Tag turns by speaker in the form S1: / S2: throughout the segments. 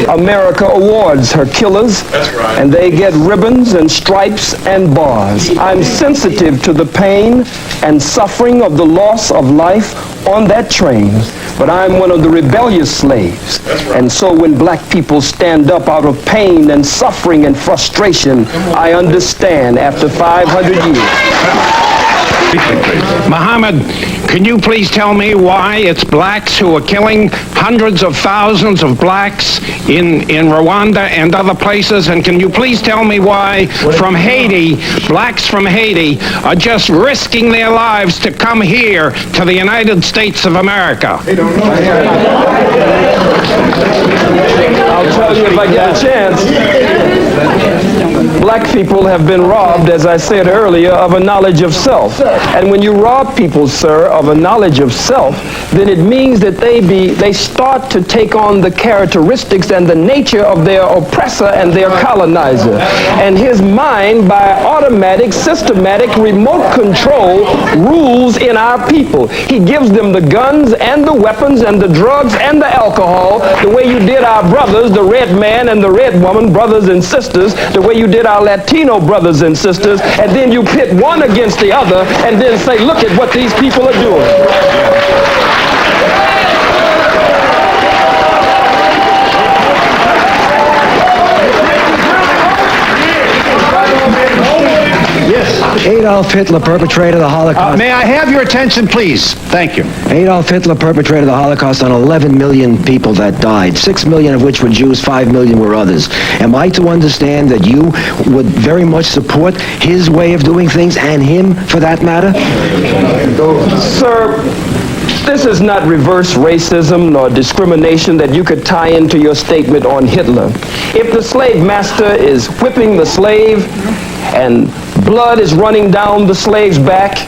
S1: America awards her killers, and they get ribbons and stripes and bars. I'm sensitive to the pain and suffering of the loss of life on that train, but I'm one of the rebellious slaves. And so when black people stand up out of pain and suffering and frustration, I understand after 500 years.
S2: Mohammed, can you please tell me why it's blacks who are killing hundreds of thousands of blacks in Rwanda and other places? And can you please tell me why from Haiti, blacks from Haiti are just risking their lives to come here to the United States of America?
S1: I'll tell you if I get a chance. Black people have been robbed, as I said earlier, of a knowledge of self. And when you rob people, sir, of a knowledge of self, then it means that they start to take on the characteristics and the nature of their oppressor and their colonizer. And his mind, by automatic, systematic, remote control, rules in our people. He gives them the guns and the weapons and the drugs and the alcohol, the way you did our brothers, the red man and the red woman, brothers and sisters, the way you did our Latino brothers and sisters, and then you pit one against the other and then say, look at what these people are doing.
S3: Adolf Hitler perpetrated the Holocaust.
S2: May I have your attention, please? Thank you.
S3: Adolf Hitler perpetrated the Holocaust on 11 million people that died, 6 million of which were Jews, 5 million were others. Am I to understand that you would very much support his way of doing things, and him for that matter?
S1: Sir, this is not reverse racism nor discrimination that you could tie into your statement on Hitler. If the slave master is whipping the slave and blood is running down the slave's back,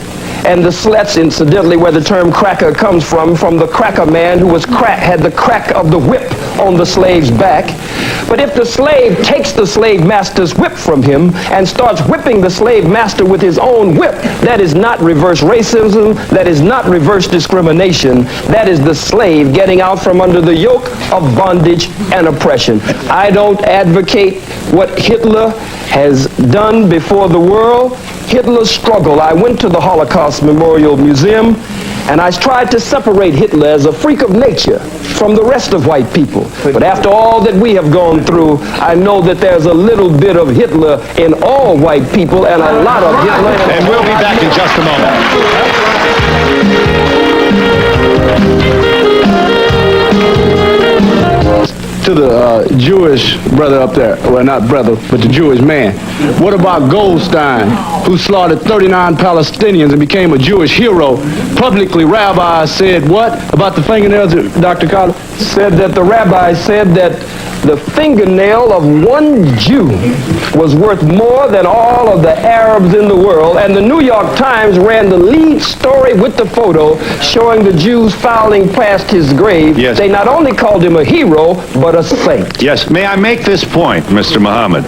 S1: and that's incidentally where the term cracker comes from the cracker man who had the crack of the whip on the slave's back. But if the slave takes the slave master's whip from him and starts whipping the slave master with his own whip, that is not reverse racism, that is not reverse discrimination, that is the slave getting out from under the yoke of bondage and oppression. I don't advocate what Hitler has done before the world. Hitler's struggle. I went to the Holocaust Memorial Museum and I tried to separate Hitler as a freak of nature from the rest of white people. But after all that we have gone through, I know that there's a little bit of Hitler in all white people and a lot of Hitler.
S2: And we'll be back in just a moment.
S4: To the Jewish brother up there, well, not brother, but the Jewish man. What about Goldstein, who slaughtered 39 Palestinians and became a Jewish hero? Publicly, rabbis said what about the fingernails, Dr. Khalid?
S1: Said that the rabbi said that the fingernail of one Jew was worth more than all of the Arabs in the world, and the New York Times ran the lead story with the photo showing the Jews fouling past his grave.
S2: Yes.
S1: They not only called him a hero, but a saint.
S2: Yes, may I make this point, Mr. Mohammed?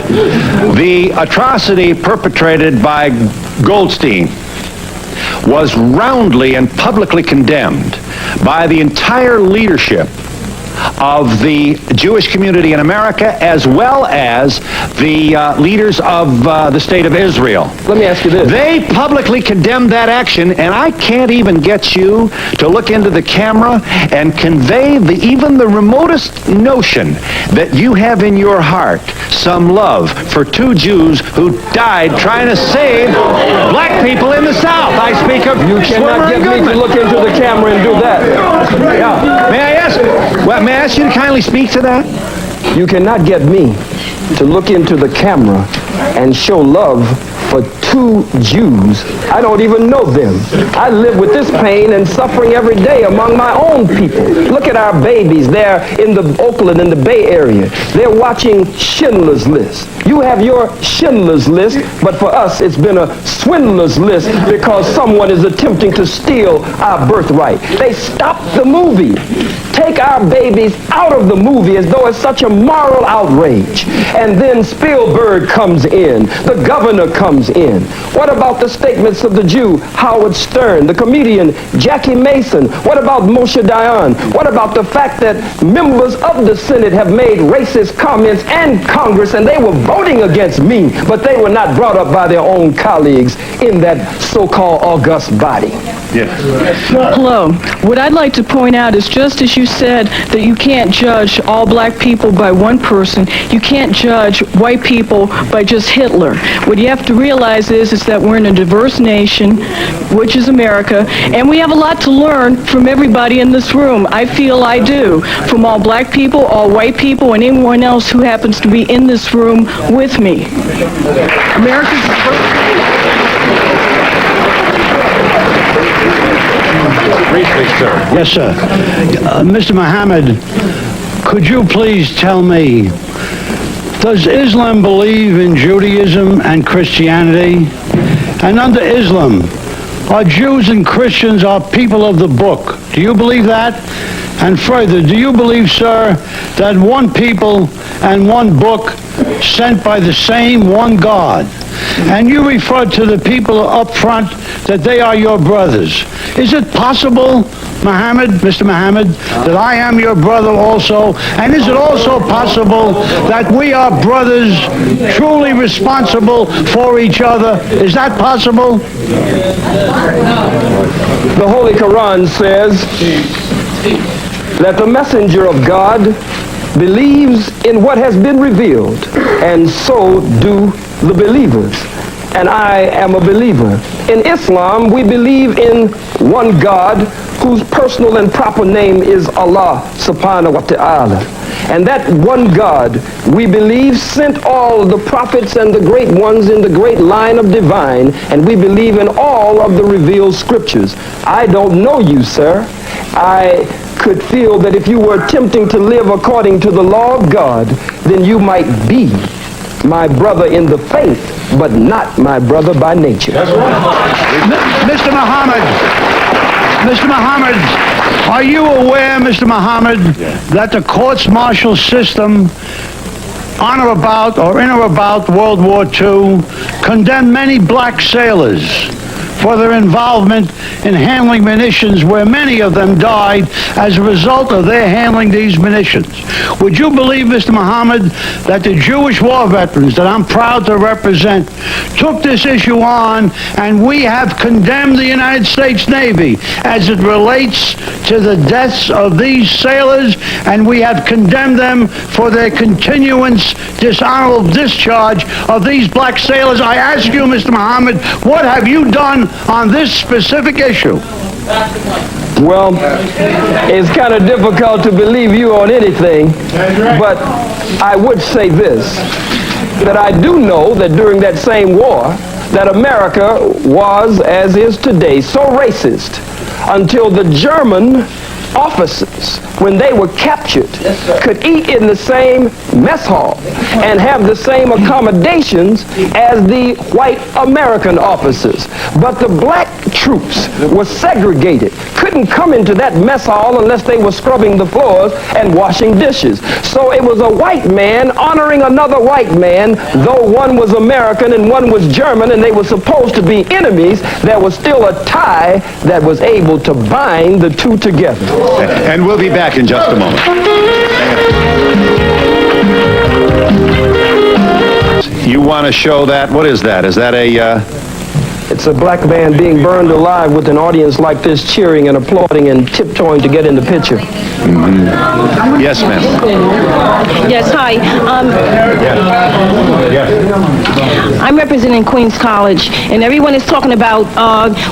S2: The atrocity perpetrated by Goldstein was roundly and publicly condemned by the entire leadership of the Jewish community in America, as well as the leaders of the state of Israel.
S1: Let me ask you this.
S2: They publicly condemned that action, and I can't even get you to look into the camera and convey even the remotest notion that you have in your heart some love for two Jews who died trying to save black people in the South. I speak of
S1: You cannot get me to look into the camera and do that.
S2: Yeah. May I ask you to kindly speak to that?
S1: You cannot get me to look into the camera and show love for two Jews. I don't even know them. I live with this pain and suffering every day among my own people. Look at our babies. They're in the Oakland, in the Bay Area. They're watching Schindler's List. You have your Schindler's List, but for us it's been a swindler's list because someone is attempting to steal our birthright. They stopped the movie. Take our babies out of the movie as though it's such a moral outrage. And then Spielberg comes in. The governor comes comes in? What about the statements of the Jew Howard Stern, the comedian Jackie Mason? What about Moshe Dayan? What about the fact that members of the Senate have made racist comments and Congress, and they were voting against me, but they were not brought up by their own colleagues in that so-called august body?
S2: Yes.
S5: Hello. What I'd like to point out is, just as you said that you can't judge all black people by one person, you can't judge white people by just Hitler. What you have to realize is that we're in a diverse nation, which is America, and we have a lot to learn from everybody in this room. I feel I do. From all black people, all white people, and anyone else who happens to be in this room with me. America's a diverse nation.
S2: Briefly, sir.
S6: Yes, sir. Mr. Mohammed, could you please tell me, does Islam believe in Judaism and Christianity? And under Islam, are Jews and Christians are people of the book? Do you believe that? And further, do you believe, sir, that one people and one book sent by the same one God? And you referred to the people up front that they are your brothers. Is it possible, Mr. Mohammed, that I am your brother also? And is it also possible that we are brothers truly responsible for each other? Is that possible?
S1: The Holy Quran says that the messenger of God believes in what has been revealed, and so do the believers. And I am a believer. In Islam, we believe in one God whose personal and proper name is Allah subhanahu wa ta'ala. And that one God, we believe, sent all the prophets and the great ones in the great line of divine, and we believe in all of the revealed scriptures. I don't know you, sir. I could feel that if you were attempting to live according to the law of God, then you might be my brother in the faith, but not my brother by nature.
S6: Mr. Mohammed, are you aware, Mr. Mohammed, that the courts-martial system on or about or in or about World War II condemned many black sailors for their involvement in handling munitions, where many of them died as a result of their handling these munitions? Would you believe, Mr. Mohammed, that the Jewish war veterans that I'm proud to represent took this issue on, and we have condemned the United States Navy as it relates to the deaths of these sailors, and we have condemned them for their continuance dishonorable discharge of these black sailors? I ask you, Mr. Mohammed, what have you done on this specific issue?
S1: Well, it's kind of difficult to believe you on anything, but I would say this, that I do know that during that same war, that America was, as is today, so racist until the German officers, when they were captured, could eat in the same mess hall and have the same accommodations as the white American officers. But the black troops were segregated, couldn't come into that mess hall unless they were scrubbing the floors and washing dishes. So it was a white man honoring another white man, though one was American and one was German, and they were supposed to be enemies. There was still a tie that was able to bind the two together.
S2: And we'll be back in just a moment. You want to show that? What is that? Is that a...
S1: It's a black man being burned alive with an audience like this cheering and applauding and tiptoeing to get in the picture.
S2: Yes, ma'am.
S5: Yes, hi. I'm representing Queens College, and everyone is talking about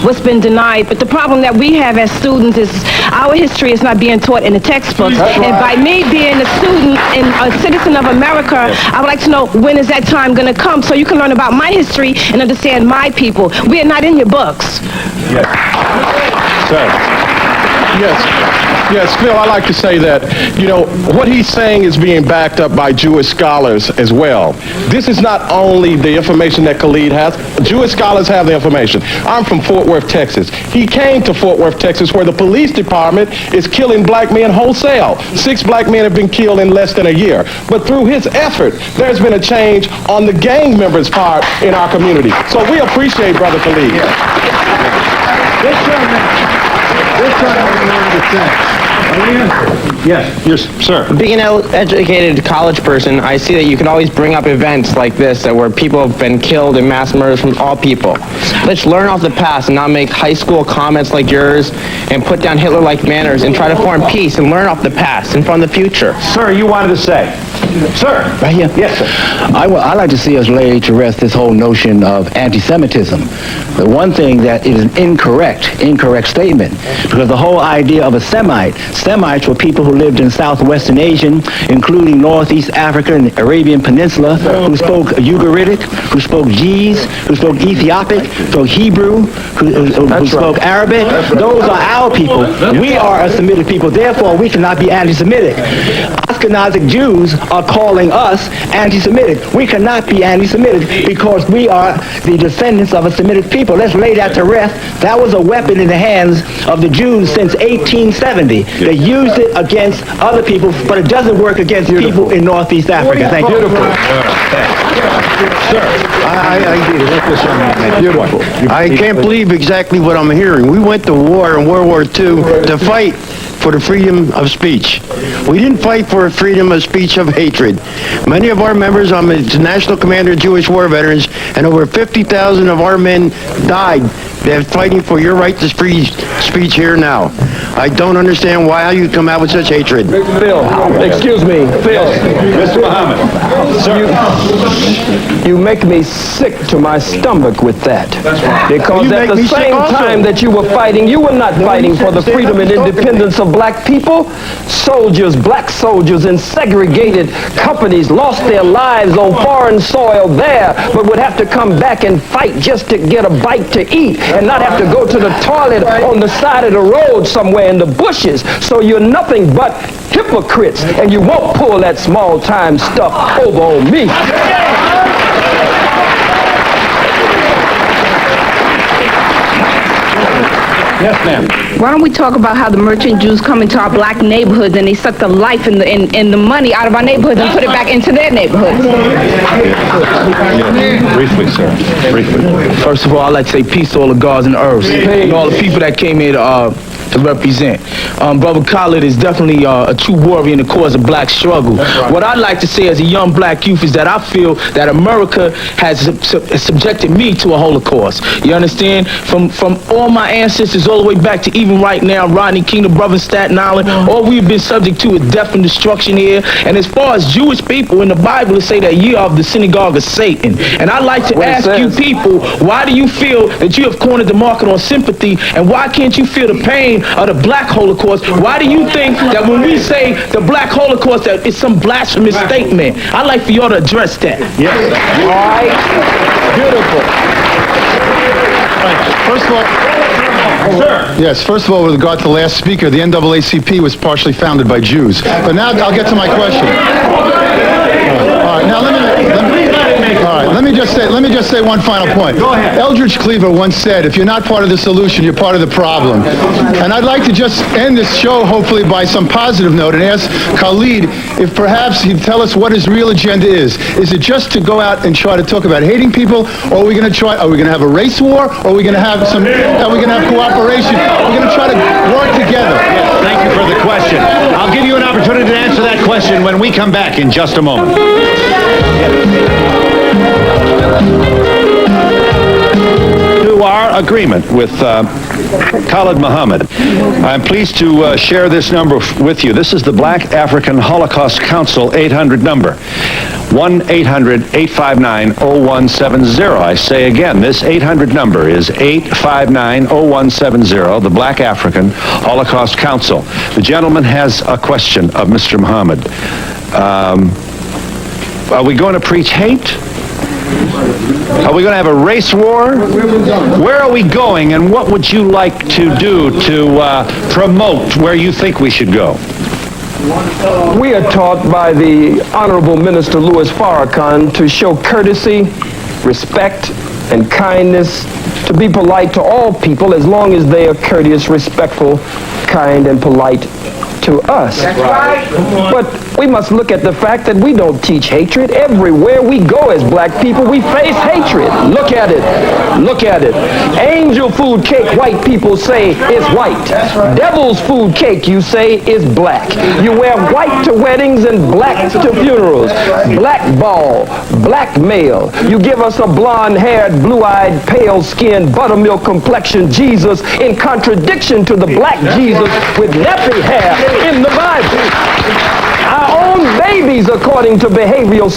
S5: what's been denied, but the problem that we have as students is our history is not being taught in the textbooks. And by me being a student and a citizen of America, I would like to know, when is that time going to come so you can learn about my history and understand my people? We are not in your books.
S2: Yes. Sir.
S4: Yes.
S7: Yes, Phil, I like to say that, what he's saying is being backed up by Jewish scholars as well. This is not only the information that Khalid has. Jewish scholars have the information. I'm from Fort Worth, Texas. He came to Fort Worth, Texas, where the police department is killing black men wholesale. 6 black men have been killed in less than a year. But through his effort, there's been a change on the gang members' part in our community. So we appreciate Brother Khalid.
S6: This gentleman wanted to say. Yes, sir.
S8: Being an educated college person, I see that you can always bring up events like this where people have been killed in mass murders from all people. Let's learn off the past and not make high school comments like yours and put down Hitler-like manners and try to form peace and learn off the past and from the future.
S2: Sir, you wanted to say. Sir.
S3: Right here.
S2: Yes, sir.
S3: I like to see us lay to rest this whole notion of anti-Semitism. The one thing that is an incorrect statement, because the whole idea of a Semites were people who lived in southwestern Asia, including northeast Africa and the Arabian Peninsula, who spoke Ugaritic, who spoke Ge'ez, who spoke Ethiopic, spoke Hebrew, who spoke Arabic. Those are our people. We are a Semitic people. Therefore, we cannot be anti-Semitic. Ashkenazic Jews are calling us anti-Semitic. We cannot be anti-Semitic because we are the descendants of a Semitic people. Let's lay that to rest. That was a weapon in the hands of the Jews since 1870. They used it against other people, but it doesn't work against people in Northeast Africa. Thank you.
S6: Sir, I get it. Let this young man make a point. I can't believe exactly what I'm hearing. We went to war in World War II to fight for the freedom of speech. We didn't fight for freedom of speech of hatred. Many of our members, I'm the National Commander of Jewish War Veterans, and over 50,000 of our men died. They're fighting for your right to free speech here now. I don't understand why you come out with such hatred.
S1: Phil, excuse me, Phil.
S2: Mr. Mohammed. Sir.
S1: You make me sick to my stomach with that. Because at the same time that you were fighting, you were not fighting for the freedom and independence of black people. Soldiers, black soldiers in segregated companies lost their lives on foreign soil there, but would have to come back and fight just to get a bite to eat and not have to go to the toilet on the side of the road somewhere in the bushes. So you're nothing but hypocrites, and you won't pull that small-time stuff over on me.
S2: Yes, ma'am.
S9: Why don't we talk about how the merchant Jews come into our black neighborhoods and they suck the life and the money out of our neighborhoods and put it back into their neighborhoods?
S2: Briefly, sir. Briefly.
S4: First of all, I'd like to say peace to all the gods and earths and all the people that came here to represent. Brother Khalid is definitely a true warrior in the cause of black struggle. What I'd like to say as a young black youth is that I feel that America has subjected me to a Holocaust. You understand? From all my ancestors all the way back to even right now, Rodney King, the brother in Staten Island, all we've been subject to is death and destruction here. And as far as Jewish people in the Bible, it say that ye are of the synagogue of Satan. And I'd like to ask you people, why do you feel that you have cornered the market on sympathy, and why can't you feel the pain of the black Holocaust? Why do you think that when we say the black Holocaust that it's some blasphemous statement? I'd like for y'all to address that.
S2: Yes.
S1: All right. Beautiful.
S10: First of all, yes, first of all, with regard to the last speaker, the NAACP was partially founded by Jews. But now I'll get to my question. All right, now let me just say one final point.
S2: Go ahead.
S10: Eldridge Cleaver once said, if you're not part of the solution, you're part of the problem. And I'd like to just end this show, hopefully, by some positive note and ask Khalid if perhaps he'd tell us what his real agenda is. Is it just to go out and try to talk about hating people, or are we going to have a race war, or are we going to have cooperation? Are we going to try to work together?
S2: Yes, thank you for the question. I'll give you an opportunity to answer that question when we come back in just a moment. To our agreement with Khalid Mohammed, I'm pleased to share this number with you. This is the Black African Holocaust Council 800 number. 1-800-859-0170. I say again, this 800 number is 859-0170, the Black African Holocaust Council. The gentleman has a question of Mr. Mohammed. Are we going to preach hate? Are we going to have a race war? Where are we going, and what would you like to do to promote where you think we should go?
S1: We are taught by the Honorable Minister Louis Farrakhan to show courtesy, respect, and kindness, to be polite to all people as long as they are courteous, respectful, kind, and polite to us. That's right. But we must look at the fact that we don't teach hatred. Everywhere we go as black people, we face hatred. Look at it. Look at it. Angel food cake, white people say, is white. Devil's food cake, you say, is black. You wear white to weddings and black to funerals. Black ball, black male. You give us a blonde-haired, blue-eyed, pale-skinned, buttermilk complexion Jesus in contradiction to the black Jesus with nappy hair in the Bible. Our own babies, according to behavioral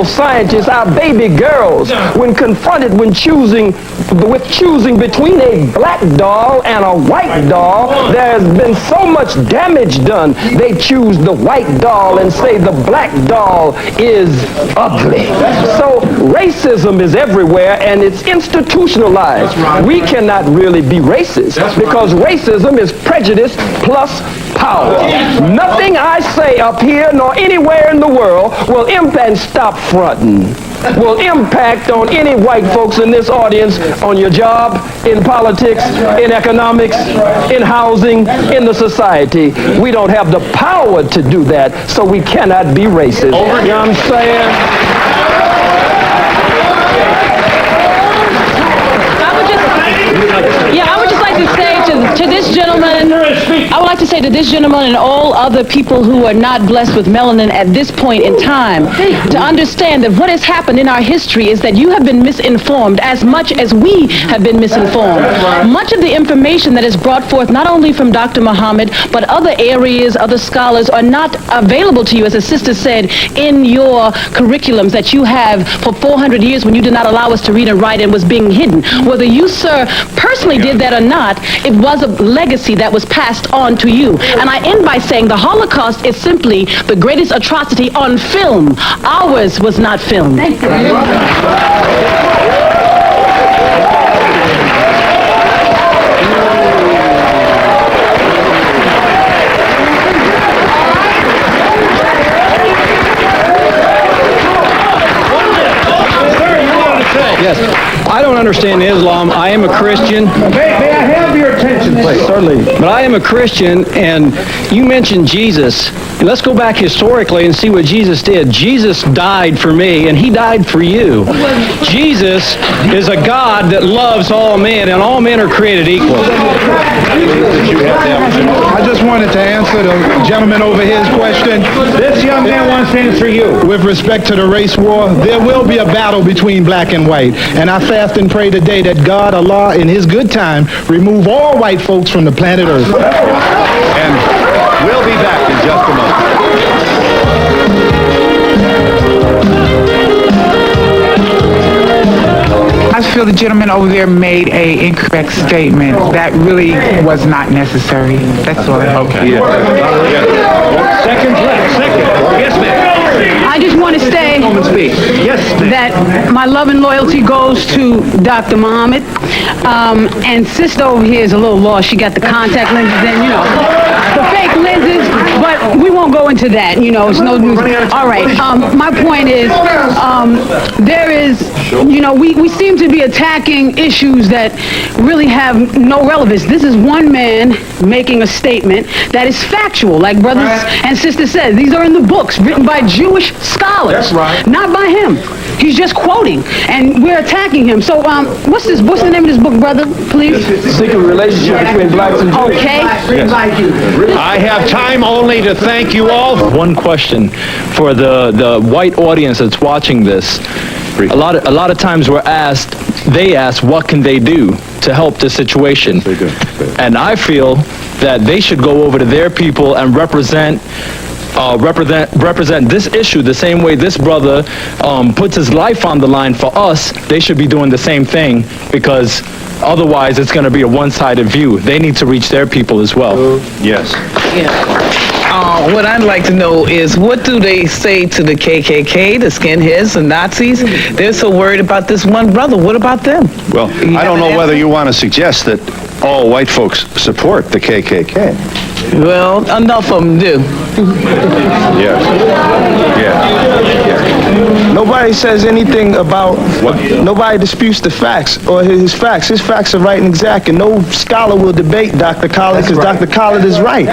S1: scientists, our baby girls, when confronted with choosing between a black doll and a white doll, there has been so much damage done, they choose the white doll and say the black doll is ugly. So racism is everywhere, and it's institutionalized. We cannot really be racist because racism is prejudice plus power. Nothing I say up here nor anywhere in the world will impact, stop fronting, will impact on any white folks in this audience, on your job, in politics, in economics, in housing, in the society. We don't have the power to do that, so we cannot be racist. You know what I'm saying?
S11: I would just like to say to this gentleman, I would like to say to this gentleman and all other people who are not blessed with melanin at this point in time, to understand that what has happened in our history is that you have been misinformed as much as we have been misinformed. Much of the information that is brought forth, not only from Dr. Mohammed, but other areas, other scholars, are not available to you, as the sister said, in your curriculums that you have for 400 years when you did not allow us to read and write and was being hidden. Whether you, sir, personally did that or not, it was a legacy that was passed on to you. And I end by saying the Holocaust is simply the greatest atrocity on film. Ours was not filmed. Thank you.
S12: Yes. I don't understand Islam. I am a Christian.
S6: May I have your attention, please?
S12: Certainly. But I am a Christian, and you mentioned Jesus. And let's go back historically and see what Jesus did. Jesus died for me, and he died for you. Jesus is a God that loves all men, and all men are created equal.
S10: I just wanted to answer the gentleman over here's question.
S6: This young man wants to answer you.
S10: With respect to the race war, there will be a battle between black and white. And I fast and pray today that God, Allah, in his good time, remove all white folks from the planet Earth.
S2: And we'll be back in just a moment.
S13: I feel the gentleman over there made an incorrect statement. That really was not necessary. That's all.
S2: Okay. Yeah. Second left. Second. Yes, ma'am.
S14: I just want to say that my love and loyalty goes to Dr. Mohammed. And sister over here is a little lost. She got the contact lenses and, you know, the fake lenses. But we won't go into that. You know, it's no news. All right. My point is, there is, you know, we seem to be attacking issues that really have no relevance. This is one man making a statement that is factual, like brothers and sisters said. These are in the books written by Jewish scholars.
S6: That's right.
S14: Not by him. He's just quoting, and we're attacking him. So, what's the name of this book, brother, please?
S1: Secret relationship between blacks and Jews.
S14: Okay.
S2: Yes. I have time only to thank you all.
S12: One question for the white audience that's watching this. A lot of times they ask, what can they do to help the situation? And I feel that they should go over to their people and represent this issue the same way this brother puts his life on the line for us. They should be doing the same thing, because otherwise it's going to be a one-sided view. They need to reach their people as well.
S2: Yes.
S15: Yeah. What I'd like to know is, what do they say to the KKK, the skinheads, the Nazis? They're so worried about this one brother. What about them?
S2: Well, I don't know whether you want to suggest that all white folks support the KKK.
S15: Well, enough of them do.
S2: Yes. Yeah.
S16: Nobody says anything about, nobody disputes the facts or his facts. His facts are right and exact, and no scholar will debate Dr. Khalid because Dr. Khalid is right.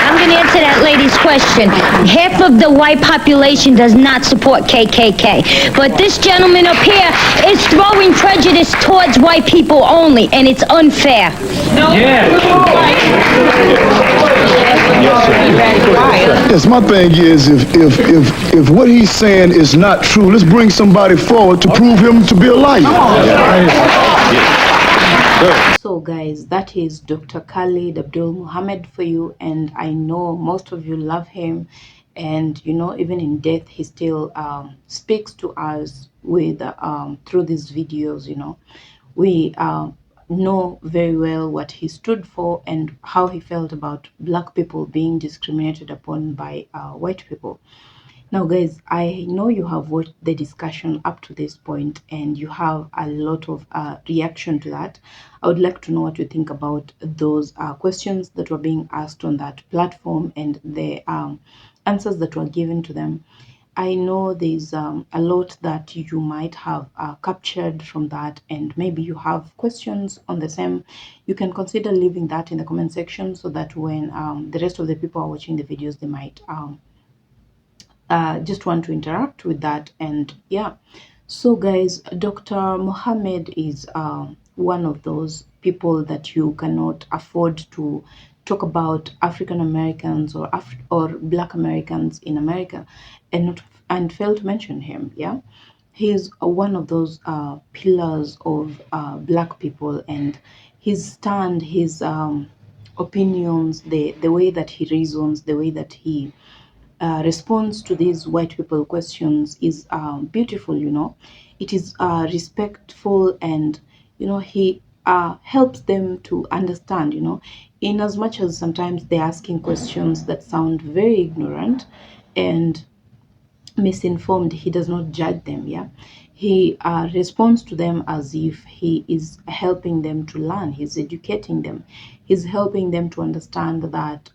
S17: I'm going to answer that lady's question. Half of the white population does not support KKK. But this gentleman up here is throwing prejudice towards white people only, and it's unfair.
S10: Yes, my thing is, if what he's saying is not true, let's bring somebody forward to prove him to be a liar.
S18: So guys, that is Dr. Khalid Abdul Mohammed for you, and I know most of you love him, and you know, even in death he still speaks to us with through these videos. You know, we know very well what he stood for and how he felt about black people being discriminated upon by white people. Now guys, I know you have watched the discussion up to this point and you have a lot of reaction to that. I would like to know what you think about those questions that were being asked on that platform and the answers that were given to them. I know there's a lot that you might have captured from that, and maybe you have questions on the same. You can consider leaving that in the comment section so that when the rest of the people are watching the videos, they might just want to interact with that. And yeah, so guys, Dr. Mohammed is one of those people that you cannot afford to talk about African Americans or Black Americans in America and fail to mention him. Yeah, he's one of those pillars of Black people, and his stand, his opinions, the way that he reasons, the way that he response to these white people questions is beautiful. You know, it is respectful, and you know, he helps them to understand, you know, in as much as sometimes they're asking questions that sound very ignorant and misinformed, he does not judge them. Yeah, he responds to them as if he is helping them to learn, he's educating them, he's helping them to understand that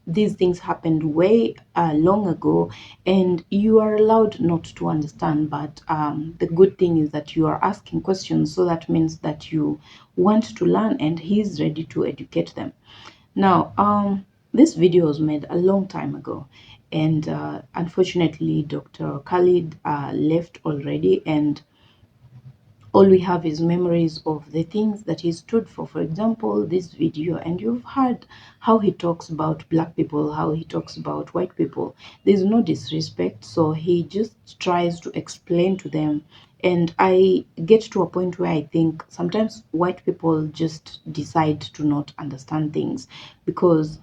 S18: these things happened way long ago, and you are allowed not to understand, but the good thing is that you are asking questions, so that means that you want to learn, and he's ready to educate them. Now this video was made a long time ago, and unfortunately Dr. Khalid left already, and all we have is memories of the things that he stood for. For example, this video, and you've heard how he talks about black people, how he talks about white people. There's no disrespect, so he just tries to explain to them. And I get to a point where I think sometimes white people just decide to not understand things because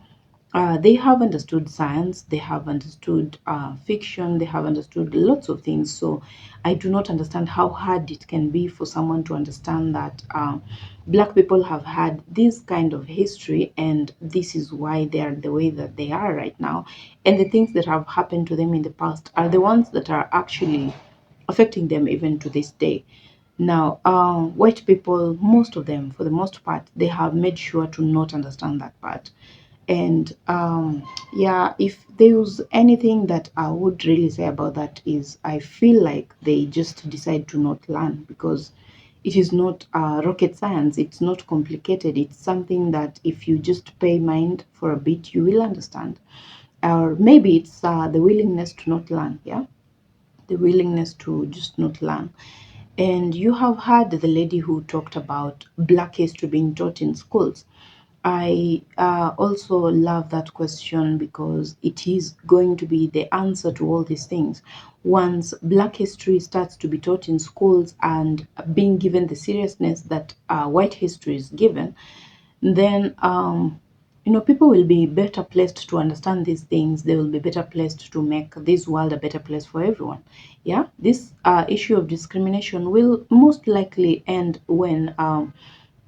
S18: they have understood science, they have understood fiction, they have understood lots of things. So I do not understand how hard it can be for someone to understand that black people have had this kind of history, and this is why they are the way that they are right now. And the things that have happened to them in the past are the ones that are actually affecting them even to this day. Now, white people, most of them, for the most part, they have made sure to not understand that part. And yeah, if there was anything that I would really say about that is I feel like they just decide to not learn, because it is not rocket science, it's not complicated, it's something that if you just pay mind for a bit, you will understand. Or maybe it's the willingness to not learn. Yeah, the willingness to just not learn. And you have heard the lady who talked about black history being taught in schools. I also love that question because it is going to be the answer to all these things. Once black history starts to be taught in schools and being given the seriousness that white history is given, then you know, people will be better placed to understand these things. They will be better placed to make this world a better place for everyone. Yeah, this issue of discrimination will most likely end when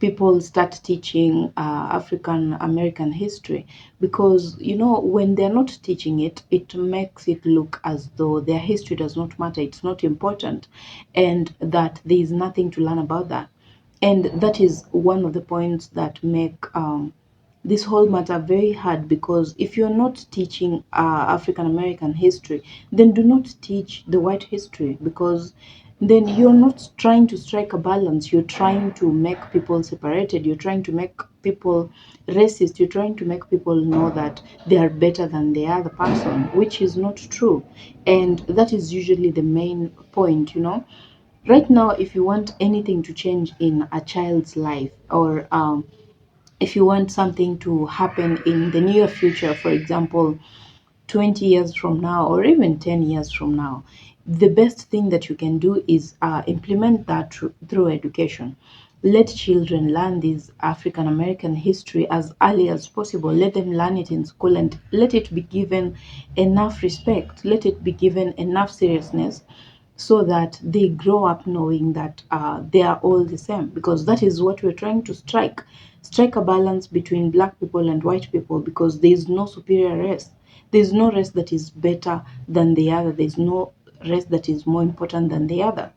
S18: people start teaching African American history, because when they're not teaching it, it makes it look as though their history does not matter, it's not important, and that there is nothing to learn about that. And that is one of the points that make this whole matter very hard, because if you're not teaching African American history, then do not teach the white history, because then you're not trying to strike a balance. You're trying to make people separated. You're trying to make people racist. You're trying to make people know that they are better than the other person, which is not true. And that is usually the main point, Right now, if you want anything to change in a child's life, or if you want something to happen in the near future, for example, 20 years from now or even 10 years from now, the best thing that you can do is implement that through education. Let children learn this African American history as early as possible. Let them learn it in school, and let it be given enough respect. Let it be given enough seriousness, so that they grow up knowing that they are all the same, because that is what we're trying to strike a balance between black people and white people, because there is no superior race. There's no race that is better than the other. There's no race that is more important than the other.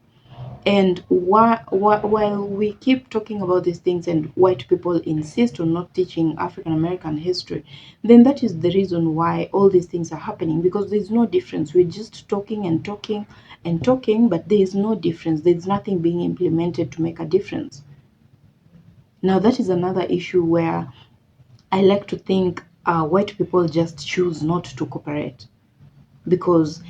S18: And while we keep talking about these things and white people insist on not teaching African American history, then that is the reason why all these things are happening, because there's no difference. We're just talking and talking and talking, but there is no difference. There's nothing being implemented to make a difference. Now, that is another issue where I like to think white people just choose not to cooperate, because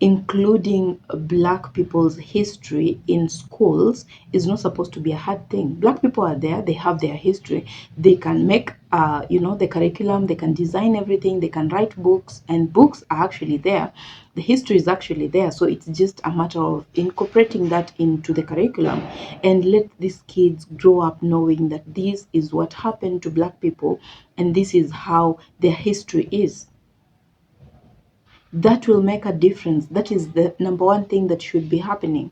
S18: including black people's history in schools is not supposed to be a hard thing. Black people are there, they have their history, they can make the curriculum, they can design everything, they can write books, and books are actually there, the history is actually there. So it's just a matter of incorporating that into the curriculum, and let these kids grow up knowing that this is what happened to black people and this is how their history is. That will make a difference. That is the number one thing that should be happening.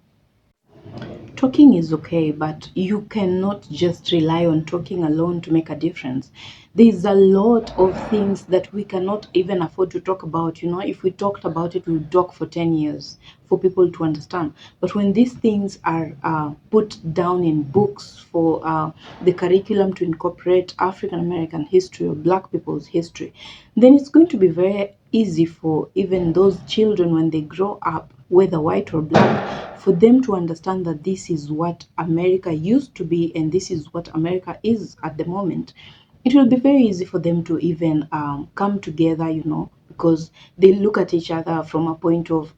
S18: Talking is okay, but you cannot just rely on talking alone to make a difference. There's a lot of things that we cannot even afford to talk about. If we talked about it, we'll talk for 10 years for people to understand. But when these things are put down in books for the curriculum to incorporate African American history or black people's history, then it's going to be very easy for even those children, when they grow up, whether white or black, for them to understand that this is what America used to be and this is what America is at the moment. It will be very easy for them to even come together, because they look at each other from a point of,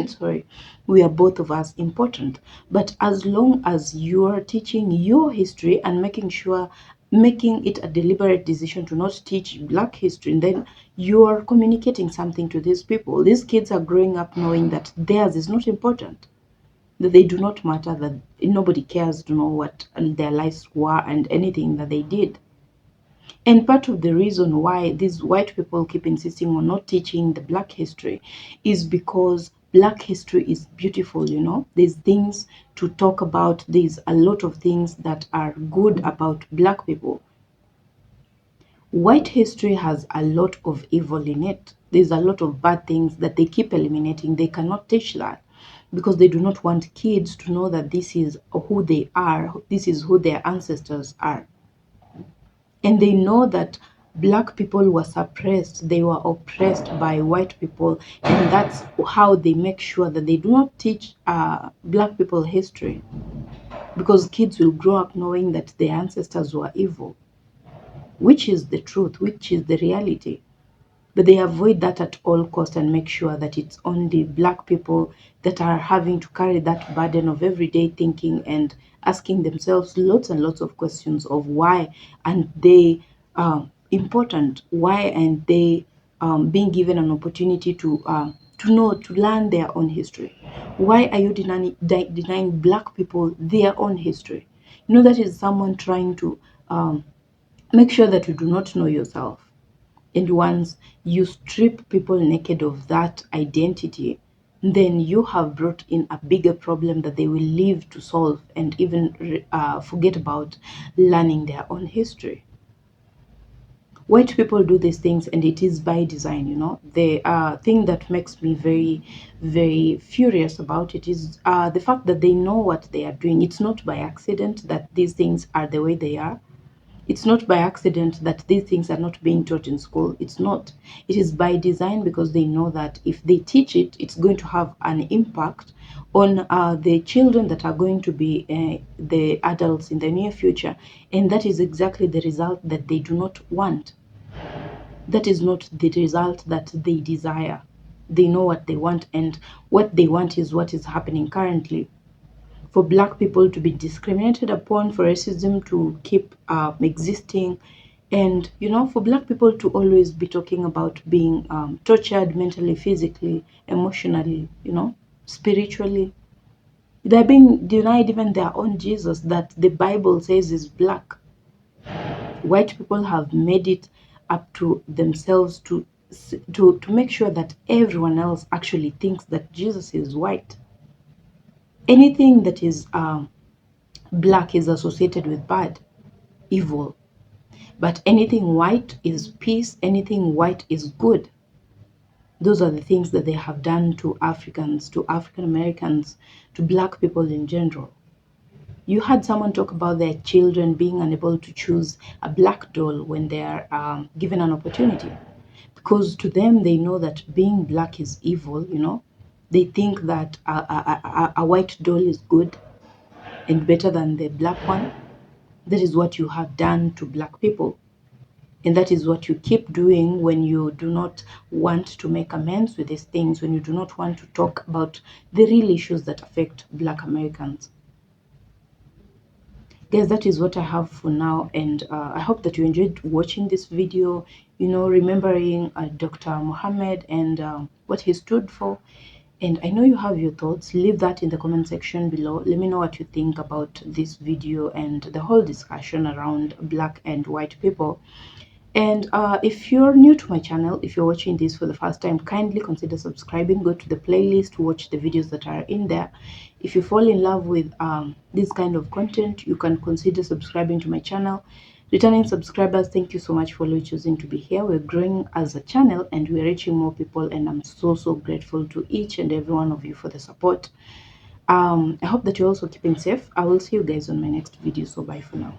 S18: sorry, we are both of us important. But as long as you are teaching your history and making it a deliberate decision to not teach black history, and then you are communicating something to these people. These kids are growing up knowing that theirs is not important, that they do not matter, that nobody cares to know what their lives were and anything that they did. And part of the reason why these white people keep insisting on not teaching the black history is because black history is beautiful, There's things to talk about. There's a lot of things that are good about black people. White history has a lot of evil in it. There's a lot of bad things that they keep eliminating. They cannot teach that, because they do not want kids to know that this is who they are, this is who their ancestors are. And they know that black people were suppressed, they were oppressed by white people, and that's how they make sure that they do not teach black people history, because kids will grow up knowing that their ancestors were evil, which is the truth, which is the reality. But they avoid that at all costs and make sure that it's only black people that are having to carry that burden of everyday thinking and asking themselves lots and lots of questions of why aren't they important? Why aren't they being given an opportunity to know, to learn their own history? Why are you denying black people their own history? That is someone trying to make sure that you do not know yourself. And once you strip people naked of that identity, then you have brought in a bigger problem that they will leave to solve and even forget about learning their own history. White people do these things, and it is by design, you know. The thing that makes me very, very furious about it is the fact that they know what they are doing. It's not by accident that these things are the way they are. It's not by accident that these things are not being taught in school. It's not. It is by design, because they know that if they teach it, it's going to have an impact on the children that are going to be the adults in the near future. And that is exactly the result that they do not want. That is not the result that they desire. They know what they want, and what they want is what is happening currently. For black people to be discriminated upon, for racism to keep existing, and you know, for black people to always be talking about being tortured mentally, physically, emotionally, you know, spiritually. They're being denied even their own Jesus that the Bible says is black. White people have made it up to themselves to make sure that everyone else actually thinks that Jesus is white. Anything that is black is associated with bad, evil. But anything white is peace, anything white is good. Those are the things that they have done to Africans, to African Americans, to black people in general. You had someone talk about their children being unable to choose a black doll when they are given an opportunity. Because to them, they know that being black is evil, you know. They think that a white doll is good and better than the black one. That is what you have done to black people. And that is what you keep doing when you do not want to make amends with these things, when you do not want to talk about the real issues that affect black Americans. Guys, that is what I have for now, and I hope that you enjoyed watching this video, you know, remembering Dr. Mohammed and what he stood for. And I know you have your thoughts. Leave that in the comment section below. Let me know what you think about this video and the whole discussion around black and white people. And if you're new to my channel, if you're watching this for the first time, kindly consider subscribing. Go to the playlist, watch the videos that are in there. If you fall in love with this kind of content, you can consider subscribing to my channel. Returning subscribers, thank you so much for always choosing to be here. We're growing as a channel and we're reaching more people, and I'm so grateful to each and every one of you for the support. I hope that you're also keeping safe. I will see you guys on my next video, so bye for now.